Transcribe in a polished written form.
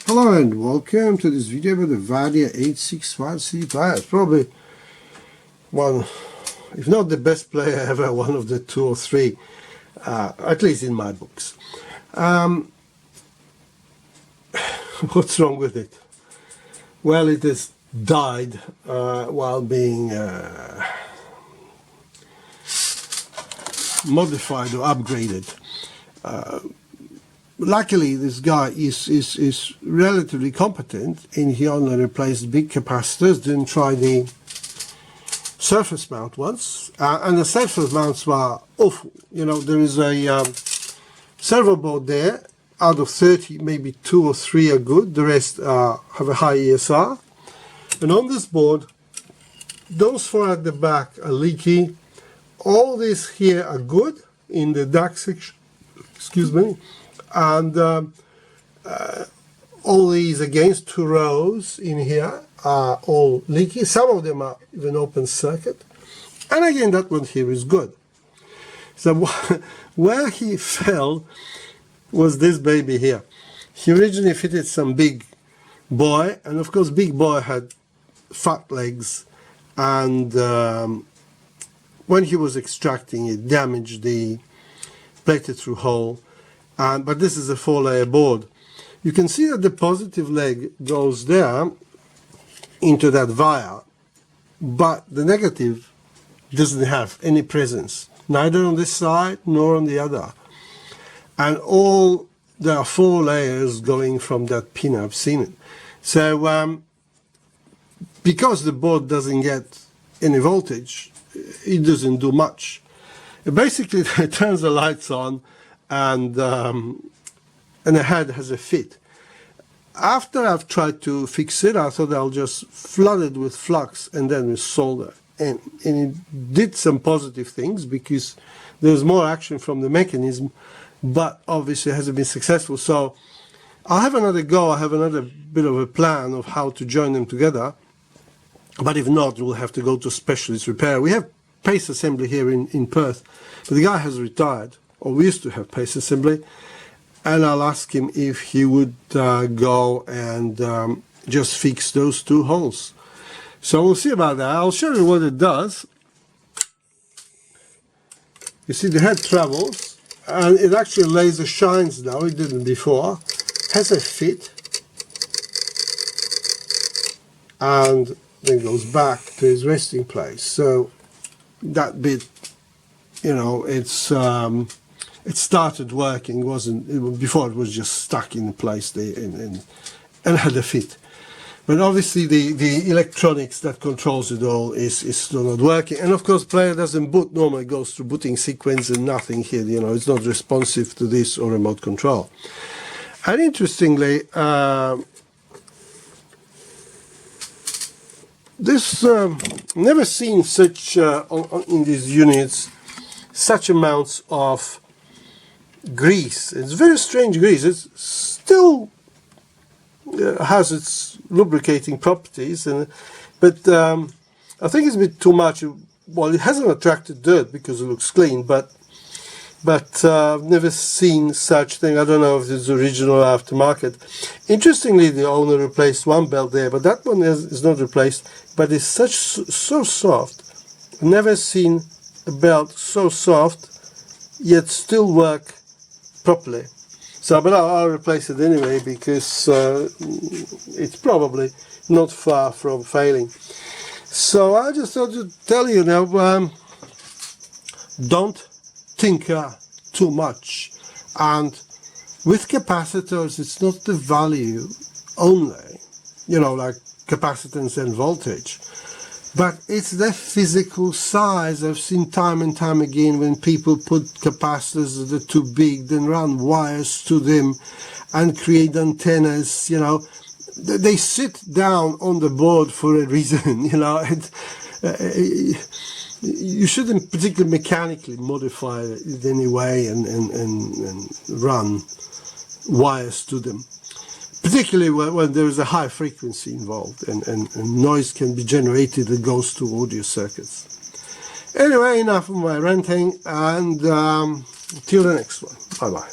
Hello and welcome to this video about the Wadia 861 CD player. It's probably one, if not the best player ever, one of the two or three, at least in my books. What's wrong with it? Well, it has died while being modified or upgraded. Luckily, this guy is relatively competent, and he only replaced big capacitors, didn't try the surface mount ones, and the surface mounts were awful. You know, there is a servo board there. Out of 30, maybe 2 or 3 are good, the rest have a high ESR. And on this board, those 4 at the back are leaky. All these here are good in the dark section, excuse me. And all these against 2 rows in here are all leaky. Some of them are even open circuit. And again, that one here is good. So where he fell was this baby here. He originally fitted some big boy, and of course big boy had fat legs, and when he was extracting it damaged the plated through hole. But this is a 4-layer board. You can see that the positive leg goes there into that wire, but the negative doesn't have any presence, neither on this side nor on the other. And there are 4 layers going from that pin. I've seen it. So because the board doesn't get any voltage, it doesn't do much. Basically, it turns the lights on, and the head has a fit. After I've tried to fix it, I thought I'll just flood it with flux and then with solder. And it did some positive things because there's more action from the mechanism, but obviously it hasn't been successful. So I'll have another go. I have another bit of a plan of how to join them together. But if not, we'll have to go to specialist repair. We have pace assembly here in Perth, but the guy has retired. Or we used to have pace assembly, and I'll ask him if he would go and just fix those 2 holes. So we'll see about that. I'll show you what it does. You see the head travels, and it actually laser shines now. It didn't before. Has a fit, and then goes back to its resting place. So that bit, you know, it started working. Before it was just stuck in place there and had a fit. But obviously the electronics that controls it all is still not working. And of course, player doesn't boot. Normally goes through booting sequence and nothing here. You know, it's not responsive to this or remote control. And interestingly, this never seen such in these units such amounts of grease. It's very strange grease. It still has its lubricating properties, but I think it's a bit too much. Well, it hasn't attracted dirt because it looks clean, but I've never seen such thing. I don't know if it's original or aftermarket. Interestingly, the owner replaced one belt there, but that one is not replaced. But it's so soft. I've never seen a belt so soft yet still work properly. So, but I'll replace it anyway because it's probably not far from failing. So I just thought to tell you now, don't tinker too much. And with capacitors, it's not the value only, you know, like capacitance and voltage, but it's the physical size. I've seen time and time again when people put capacitors that are too big, then run wires to them and create antennas. You know, they sit down on the board for a reason. You know, you shouldn't particularly mechanically modify it anyway and run wires to them, particularly when there is a high frequency involved and noise can be generated that goes to audio circuits. Anyway, enough of my ranting, and till the next one. Bye bye.